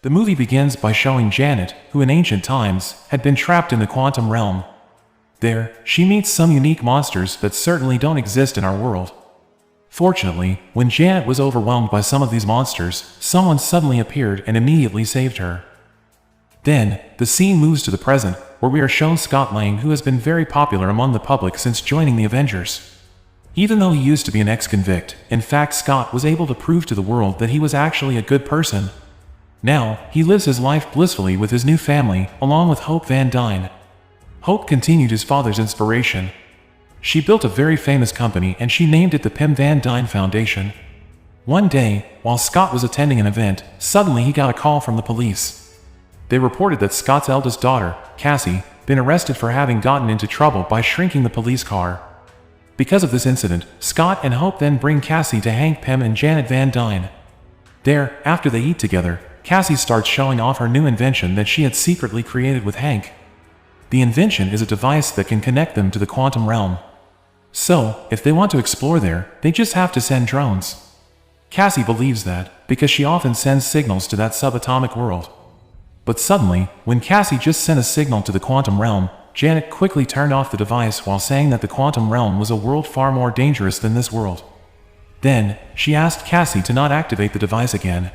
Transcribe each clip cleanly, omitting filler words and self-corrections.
The movie begins by showing Janet, who in ancient times had been trapped in the quantum realm. There, she meets some unique monsters that certainly don't exist in our world. Fortunately, when Janet was overwhelmed by some of these monsters, someone suddenly appeared and immediately saved her. Then, the scene moves to the present, where we are shown Scott Lang, who has been very popular among the public since joining the Avengers. Even though he used to be an ex-convict, in fact Scott was able to prove to the world that he was actually a good person. Now, he lives his life blissfully with his new family, along with Hope Van Dyne. Hope continued his father's inspiration. She built a very famous company and she named it the Pim Van Dyne Foundation. One day, while Scott was attending an event, suddenly he got a call from the police. They reported that Scott's eldest daughter, Cassie, been arrested for having gotten into trouble by shrinking the police car. Because of this incident, Scott and Hope then bring Cassie to Hank Pym and Janet Van Dyne. There, after they eat together, Cassie starts showing off her new invention that she had secretly created with Hank. The invention is a device that can connect them to the quantum realm. So, if they want to explore there, they just have to send drones. Cassie believes that, because she often sends signals to that subatomic world. But suddenly, when Cassie just sent a signal to the quantum realm, Janet quickly turned off the device while saying that the quantum realm was a world far more dangerous than this world. Then, she asked Cassie to not activate the device again.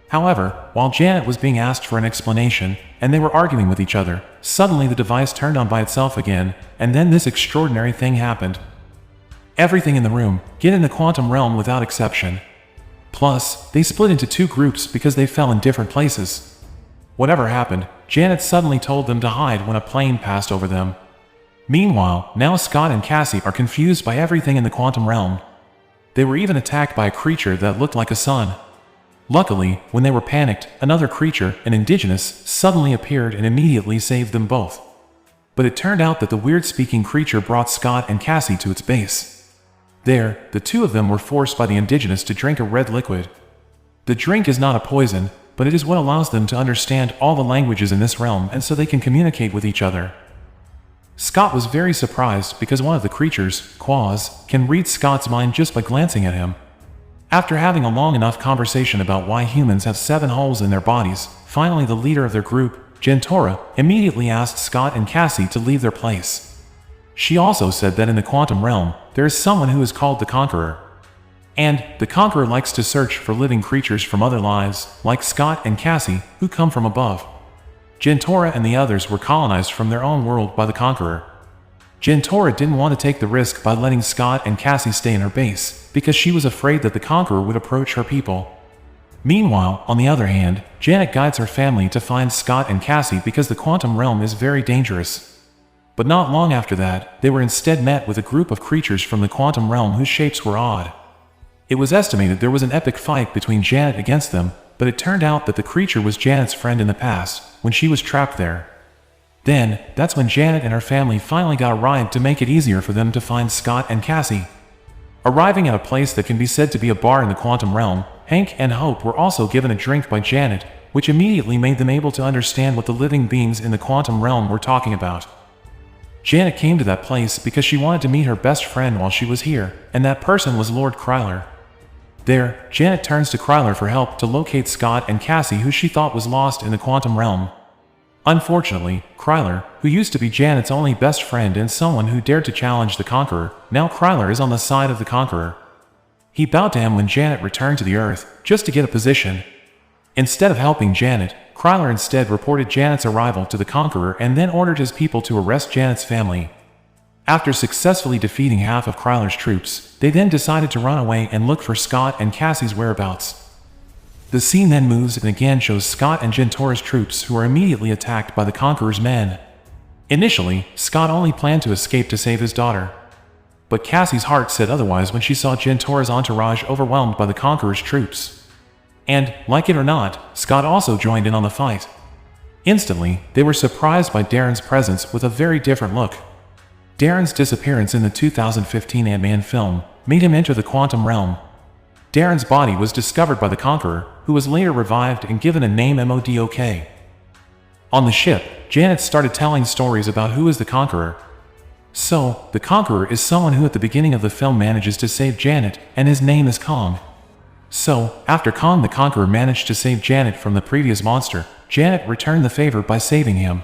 However, while Janet was being asked for an explanation, and they were arguing with each other, suddenly the device turned on by itself again, and then this extraordinary thing happened. Everything in the room, get in the quantum realm without exception. Plus, they split into two groups because they fell in different places. Whatever happened, Janet suddenly told them to hide when a plane passed over them. Meanwhile, now Scott and Cassie are confused by everything in the quantum realm. They were even attacked by a creature that looked like a sun. Luckily, when they were panicked, another creature, an indigenous, suddenly appeared and immediately saved them both. But it turned out that the weird-speaking creature brought Scott and Cassie to its base. There, the two of them were forced by the indigenous to drink a red liquid. The drink is not a poison, but it is what allows them to understand all the languages in this realm and so they can communicate with each other. Scott was very surprised because one of the creatures, Quaz, can read Scott's mind just by glancing at him. After having a long enough conversation about why humans have 7 holes in their bodies, finally the leader of their group, Jentora, immediately asked Scott and Cassie to leave their place. She also said that in the quantum realm, there is someone who is called the Conqueror. And the Conqueror likes to search for living creatures from other lives, like Scott and Cassie, who come from above. Jentora and the others were colonized from their own world by the Conqueror. Jentora didn't want to take the risk by letting Scott and Cassie stay in her base, because she was afraid that the Conqueror would approach her people. Meanwhile, on the other hand, Janet guides her family to find Scott and Cassie because the quantum realm is very dangerous. But not long after that, they were instead met with a group of creatures from the quantum realm whose shapes were odd. It was estimated there was an epic fight between Janet against them, but it turned out that the creature was Janet's friend in the past, when she was trapped there. Then, that's when Janet and her family finally got a ride to make it easier for them to find Scott and Cassie. Arriving at a place that can be said to be a bar in the quantum realm, Hank and Hope were also given a drink by Janet, which immediately made them able to understand what the living beings in the quantum realm were talking about. Janet came to that place because she wanted to meet her best friend while she was here, and that person was Lord Kryler. There, Janet turns to Kryler for help to locate Scott and Cassie, who she thought was lost in the quantum realm. Unfortunately, Kryler, who used to be Janet's only best friend and someone who dared to challenge the Conqueror, now Kryler is on the side of the Conqueror. He bowed to him when Janet returned to the Earth, just to get a position. Instead of helping Janet, Kryler instead reported Janet's arrival to the Conqueror and then ordered his people to arrest Janet's family. After successfully defeating half of Kryler's troops, they then decided to run away and look for Scott and Cassie's whereabouts. The scene then moves and again shows Scott and Jentora's troops, who are immediately attacked by the Conqueror's men. Initially, Scott only planned to escape to save his daughter. But Cassie's heart said otherwise when she saw Jentora's entourage overwhelmed by the Conqueror's troops. And, like it or not, Scott also joined in on the fight. Instantly, they were surprised by Darren's presence with a very different look. Darren's disappearance in the 2015 Antman film made him enter the quantum realm. Darren's body was discovered by the Conqueror, who was later revived and given a name Modok. On the ship, Janet started telling stories about who is the Conqueror. So, the Conqueror is someone who at the beginning of the film manages to save Janet, and his name is Kong. So, after Kong the Conqueror managed to save Janet from the previous monster, Janet returned the favor by saving him.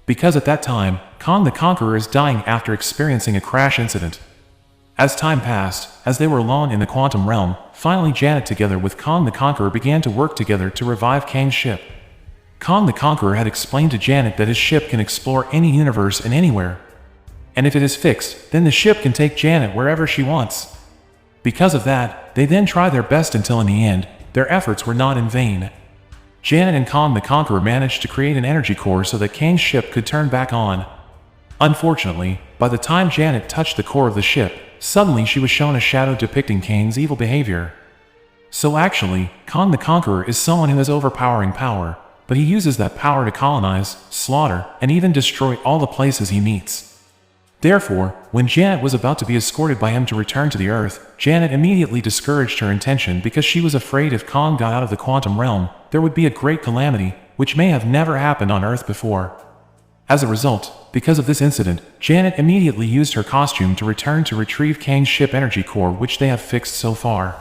Because at that time, Kong the Conqueror is dying after experiencing a crash incident. As time passed, as they were alone in the quantum realm, finally Janet together with Kong the Conqueror began to work together to revive Kang's ship. Kong the Conqueror had explained to Janet that his ship can explore any universe and anywhere. And if it is fixed, then the ship can take Janet wherever she wants. Because of that, they then try their best until in the end, their efforts were not in vain. Janet and Kong the Conqueror managed to create an energy core so that Kang's ship could turn back on. Unfortunately, by the time Janet touched the core of the ship, suddenly she was shown a shadow depicting Kang's evil behavior. So actually, Kong the Conqueror is someone who has overpowering power, but he uses that power to colonize, slaughter, and even destroy all the places he meets. Therefore, when Janet was about to be escorted by him to return to the Earth, Janet immediately discouraged her intention because she was afraid if Kong got out of the quantum realm, there would be a great calamity, which may have never happened on Earth before. As a result, because of this incident, Janet immediately used her costume to return to retrieve Kang's ship energy core, which they have fixed so far.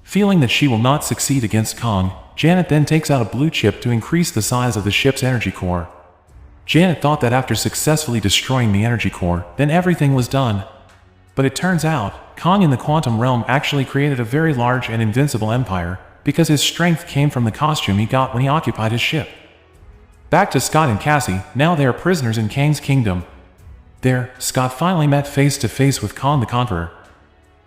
Feeling that she will not succeed against Kong, Janet then takes out a blue chip to increase the size of the ship's energy core. Janet thought that after successfully destroying the energy core, then everything was done. But it turns out, Kong in the quantum realm actually created a very large and invincible empire, because his strength came from the costume he got when he occupied his ship. Back to Scott and Cassie, now they are prisoners in Kang's kingdom. There, Scott finally met face to face with Kong the Conqueror.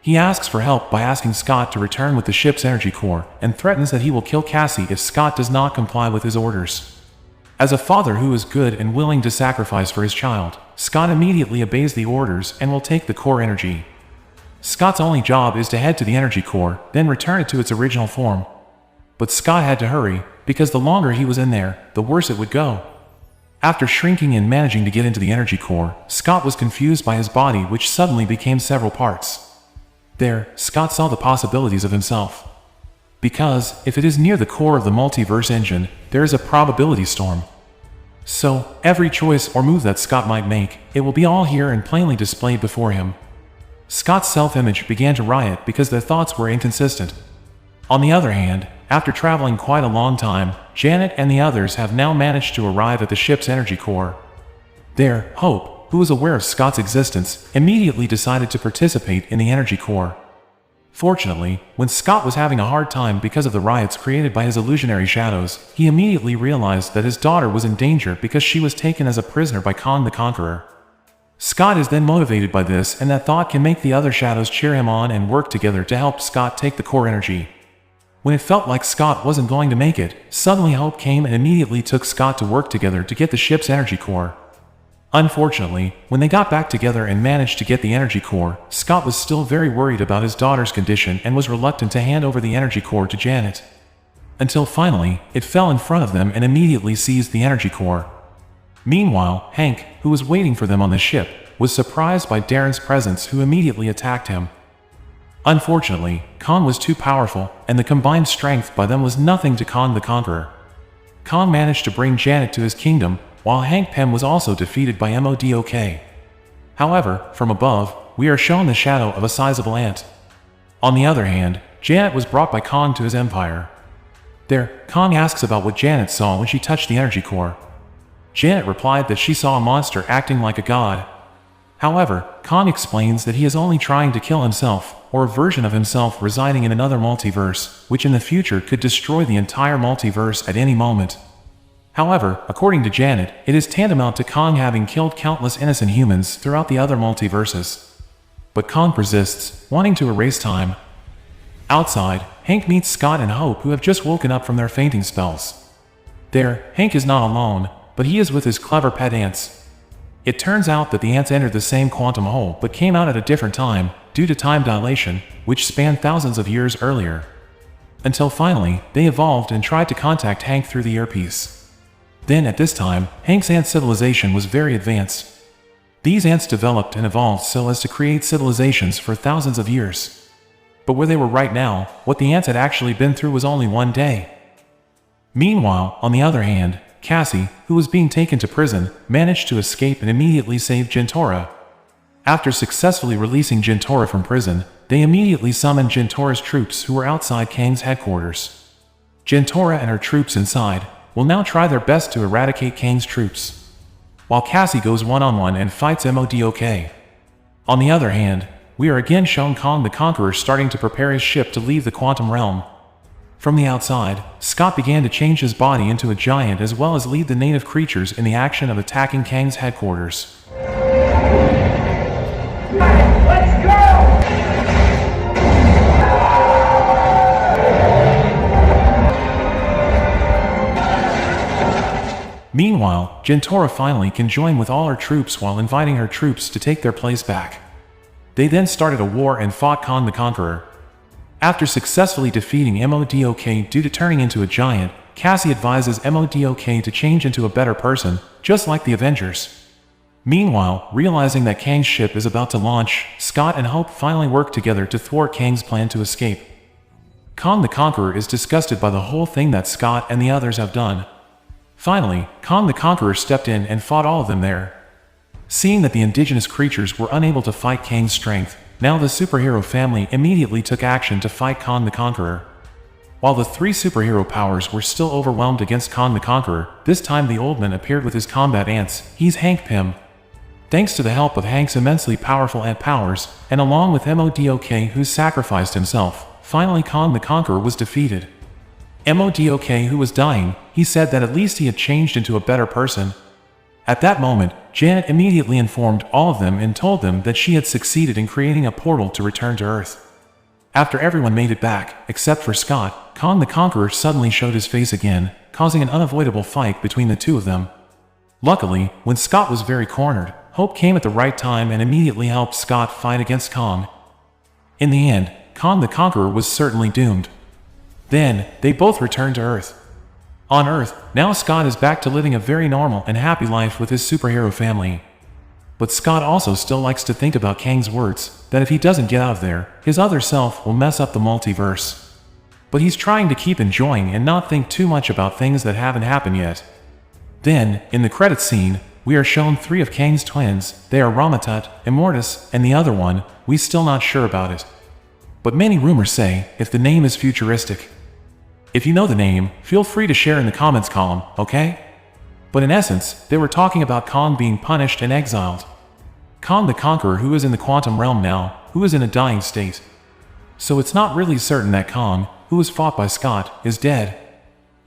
He asks for help by asking Scott to return with the ship's energy core, and threatens that he will kill Cassie if Scott does not comply with his orders. As a father who is good and willing to sacrifice for his child, Scott immediately obeys the orders and will take the core energy. Scott's only job is to head to the energy core, then return it to its original form. But Scott had to hurry, because the longer he was in there, the worse it would go. After shrinking and managing to get into the energy core, Scott was confused by his body, which suddenly became several parts. There, Scott saw the possibilities of himself. Because, if it is near the core of the multiverse engine, there is a probability storm. So, every choice or move that Scott might make, it will be all here and plainly displayed before him. Scott's self-image began to riot because their thoughts were inconsistent. On the other hand, after traveling quite a long time, Janet and the others have now managed to arrive at the ship's energy core. There, Hope, who was aware of Scott's existence, immediately decided to participate in the energy core. Fortunately, when Scott was having a hard time because of the riots created by his illusionary shadows, he immediately realized that his daughter was in danger because she was taken as a prisoner by Kong the Conqueror. Scott is then motivated by this, and that thought can make the other shadows cheer him on and work together to help Scott take the core energy. When it felt like Scott wasn't going to make it, suddenly Hope came and immediately took Scott to work together to get the ship's energy core. Unfortunately, when they got back together and managed to get the energy core, Scott was still very worried about his daughter's condition and was reluctant to hand over the energy core to Janet. Until finally, it fell in front of them and immediately seized the energy core. Meanwhile, Hank, who was waiting for them on the ship, was surprised by Darren's presence, who immediately attacked him. Unfortunately, Kong was too powerful, and the combined strength by them was nothing to Kong the Conqueror. Kong managed to bring Janet to his kingdom, while Hank Pym was also defeated by MODOK. However, from above, we are shown the shadow of a sizable ant. On the other hand, Janet was brought by Kong to his empire. There, Kong asks about what Janet saw when she touched the energy core. Janet replied that she saw a monster acting like a god. However, Kong explains that he is only trying to kill himself, or a version of himself residing in another multiverse, which in the future could destroy the entire multiverse at any moment. However, according to Janet, it is tantamount to Kong having killed countless innocent humans throughout the other multiverses. But Kong persists, wanting to erase time. Outside, Hank meets Scott and Hope, who have just woken up from their fainting spells. There, Hank is not alone, but he is with his clever pet ants. It turns out that the ants entered the same quantum hole but came out at a different time, due to time dilation, which spanned thousands of years earlier. Until finally, they evolved and tried to contact Hank through the earpiece. Then at this time, Hank's ant civilization was very advanced. These ants developed and evolved so as to create civilizations for thousands of years. But where they were right now, what the ants had actually been through was only one day. Meanwhile, on the other hand, Cassie, who was being taken to prison, managed to escape and immediately saved Gentora. After successfully releasing Jintora from prison, they immediately summoned Jintora's troops who were outside Kang's headquarters. Jintora and her troops inside will now try their best to eradicate Kang's troops, while Cassie goes one-on-one and fights MODOK. On the other hand, we are again shown Kang the Conqueror starting to prepare his ship to leave the quantum realm. From the outside, Scott began to change his body into a giant as well as lead the native creatures in the action of attacking Kang's headquarters. Let's go! Meanwhile, Jintora finally can join with all her troops while inviting her troops to take their place back. They then started a war and fought Kang the Conqueror. After successfully defeating MODOK due to turning into a giant, Cassie advises MODOK to change into a better person, just like the Avengers. Meanwhile, realizing that Kang's ship is about to launch, Scott and Hope finally work together to thwart Kang's plan to escape. Kang the Conqueror is disgusted by the whole thing that Scott and the others have done. Finally, Kang the Conqueror stepped in and fought all of them there. Seeing that the indigenous creatures were unable to fight Kang's strength, now the superhero family immediately took action to fight Kang the Conqueror. While the three superhero powers were still overwhelmed against Kang the Conqueror, this time the old man appeared with his combat ants. He's Hank Pym. Thanks to the help of Hank's immensely powerful ant powers, and along with MODOK who sacrificed himself, finally Kang the Conqueror was defeated. MODOK who was dying, he said that at least he had changed into a better person. At that moment, Janet immediately informed all of them and told them that she had succeeded in creating a portal to return to Earth. After everyone made it back, except for Scott, Kang the Conqueror suddenly showed his face again, causing an unavoidable fight between the two of them. Luckily, when Scott was very cornered, Hope came at the right time and immediately helped Scott fight against Kang. In the end, Kang the Conqueror was certainly doomed. Then, they both returned to Earth. On Earth, now Scott is back to living a very normal and happy life with his superhero family. But Scott also still likes to think about Kang's words, that if he doesn't get out of there, his other self will mess up the multiverse. But he's trying to keep enjoying and not think too much about things that haven't happened yet. Then, in the credits scene, we are shown three of Kang's twins. They are Ramatut, Immortus, and the other one, we still not sure about it. But many rumors say, if the name is futuristic. If you know the name, feel free to share in the comments column, okay? But in essence, they were talking about Kang being punished and exiled. Kang the Conqueror who is in the quantum realm now, who is in a dying state. So it's not really certain that Kang, who was fought by Scott, is dead.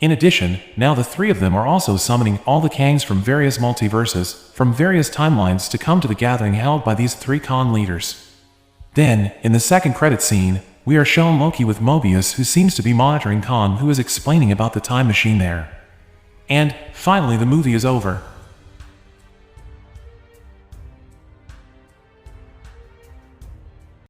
In addition, now the three of them are also summoning all the Kangs from various multiverses, from various timelines to come to the gathering held by these three Kang leaders. Then, in the second credit scene, we are shown Loki with Mobius who seems to be monitoring Kang who is explaining about the time machine there. And, finally the movie is over.